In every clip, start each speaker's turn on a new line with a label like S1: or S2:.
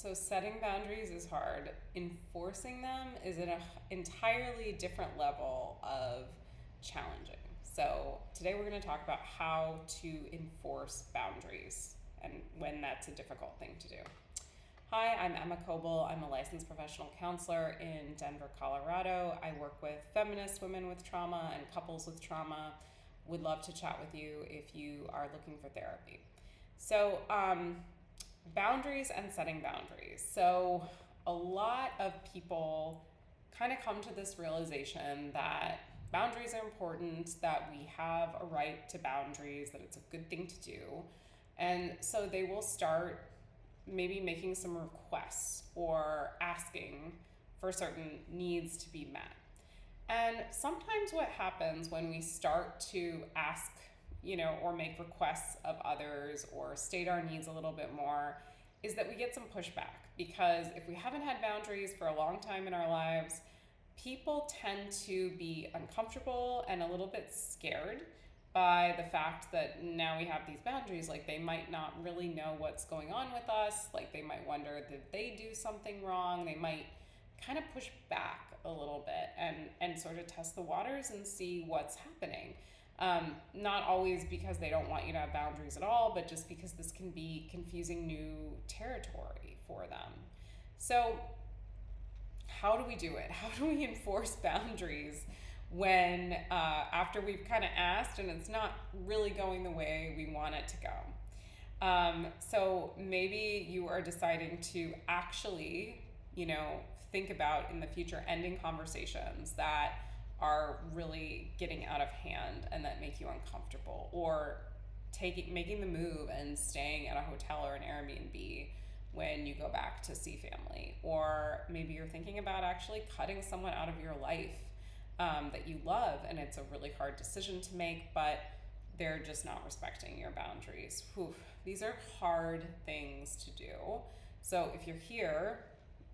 S1: So setting boundaries is hard. Enforcing them is at an entirely different level of challenging. So today we're going to talk about how to enforce boundaries and when that's a difficult thing to do. Hi, I'm Emma Coble. I'm a licensed professional counselor in Denver, Colorado. I work with feminist women with trauma and couples with trauma. Would love to chat with you if you are looking for therapy. So, boundaries and setting boundaries. So, a lot of people kind of come to this realization that boundaries are important, that we have a right to boundaries, that it's a good thing to do. And so they will start maybe making some requests or asking for certain needs to be met. And sometimes what happens when we start to ask, or make requests of others or state our needs a little bit more is that we get some pushback, because if we haven't had boundaries for a long time in our lives, people tend to be uncomfortable and a little bit scared by the fact that now we have these boundaries. Like, they might not really know what's going on with us. Like, they might wonder that they do something wrong. They might kind of push back a little bit and sort of test the waters and see what's happening. Not always because they don't want you to have boundaries at all, but just because this can be confusing new territory for them. So how do we do it? How do we enforce boundaries when after we've kind of asked and it's not really going the way we want it to go? So maybe you are deciding to actually, think about in the future ending conversations that are really getting out of hand and that make you uncomfortable, or making the move and staying at a hotel or an Airbnb when you go back to see family. Or maybe you're thinking about actually cutting someone out of your life that you love, and it's a really hard decision to make, but they're just not respecting your boundaries. Whew. These are hard things to do. So if you're here,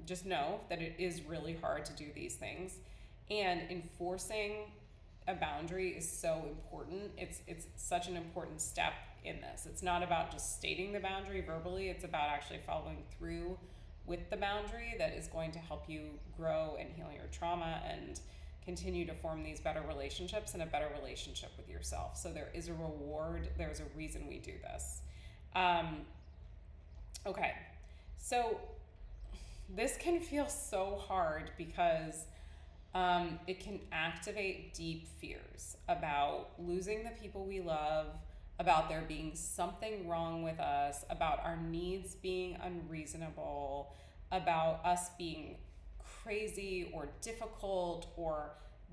S1: just know that it is really hard to do these things, and enforcing a boundary is so important. It's such an important step in this. It's not about just stating the boundary verbally, it's about actually following through with the boundary that is going to help you grow and heal your trauma and continue to form these better relationships and a better relationship with yourself. So there is a reward, there's a reason we do this. Okay, so this can feel so hard because it can activate deep fears about losing the people we love, about there being something wrong with us, about our needs being unreasonable, about us being crazy or difficult or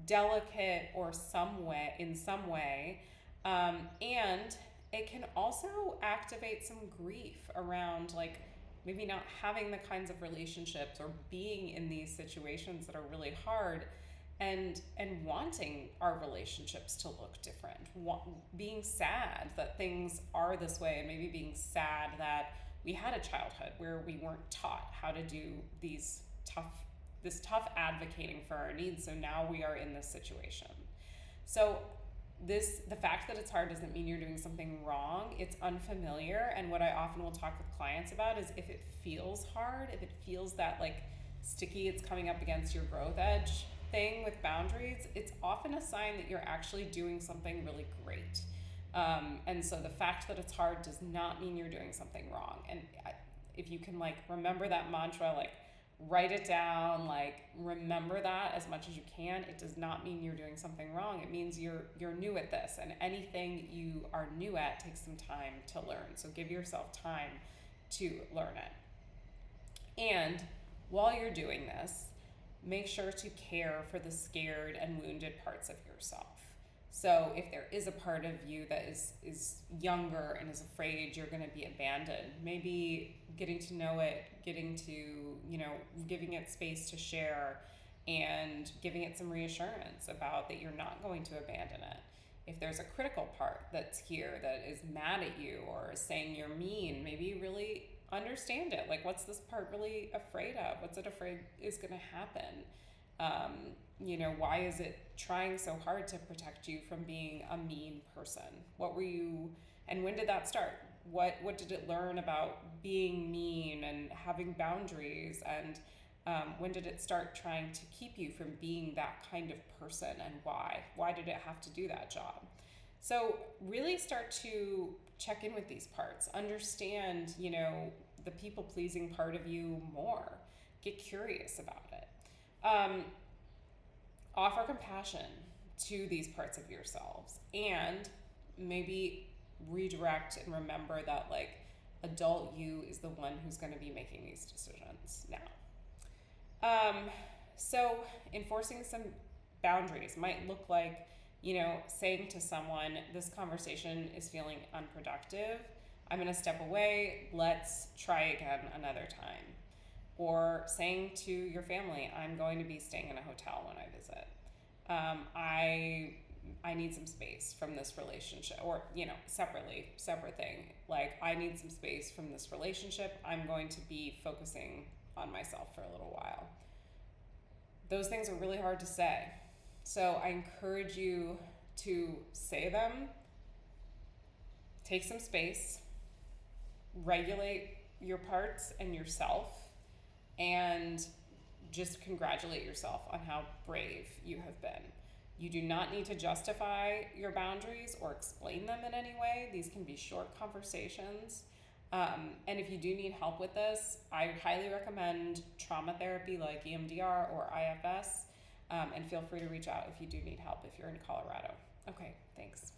S1: delicate or in some way. And it can also activate some grief around, like, maybe not having the kinds of relationships or being in these situations that are really hard, and wanting our relationships to look different, being sad that things are this way, and maybe being sad that we had a childhood where we weren't taught how to do this tough advocating for our needs, so now we are in this situation. So the fact that it's hard doesn't mean you're doing something wrong. It's unfamiliar, and what I often will talk with clients about is if it feels hard, if it feels that like sticky, it's coming up against your growth edge thing with boundaries, it's often a sign that you're actually doing something really great. And so the fact that it's hard does not mean you're doing something wrong. And if you can remember that mantra, write it down, remember that as much as you can. It does not mean you're doing something wrong. It means you're new at this, and anything you are new at takes some time to learn. So give yourself time to learn it. And while you're doing this, make sure to care for the scared and wounded parts of yourself. So if there is a part of you that is younger and is afraid you're going to be abandoned, maybe getting to know it, giving it space to share, and giving it some reassurance about that you're not going to abandon it. If there's a critical part that's here that is mad at you or saying you're mean, maybe really understand it. What's this part really afraid of? What's it afraid is going to happen? Why is it trying so hard to protect you from being a mean person? What were you, and when did that start? What did it learn about being mean, and how having boundaries, and when did it start trying to keep you from being that kind of person, and why? Why did it have to do that job? So really start to check in with these parts. Understand, the people pleasing part of you more. Get curious about it. Offer compassion to these parts of yourselves, and maybe redirect and remember that adult you is the one who's going to be making these decisions now. So enforcing some boundaries might look like, saying to someone, this conversation is feeling unproductive. I'm going to step away. Let's try again another time. Or saying to your family, I'm going to be staying in a hotel when I visit. I need some space from this relationship, or, separate thing. Like, I need some space from this relationship. I'm going to be focusing on myself for a little while. Those things are really hard to say. So I encourage you to say them, take some space, regulate your parts and yourself, and just congratulate yourself on how brave you have been. You do not need to justify your boundaries or explain them in any way. These can be short conversations. And if you do need help with this, I highly recommend trauma therapy like EMDR or IFS. And feel free to reach out if you do need help if you're in Colorado. Okay, thanks.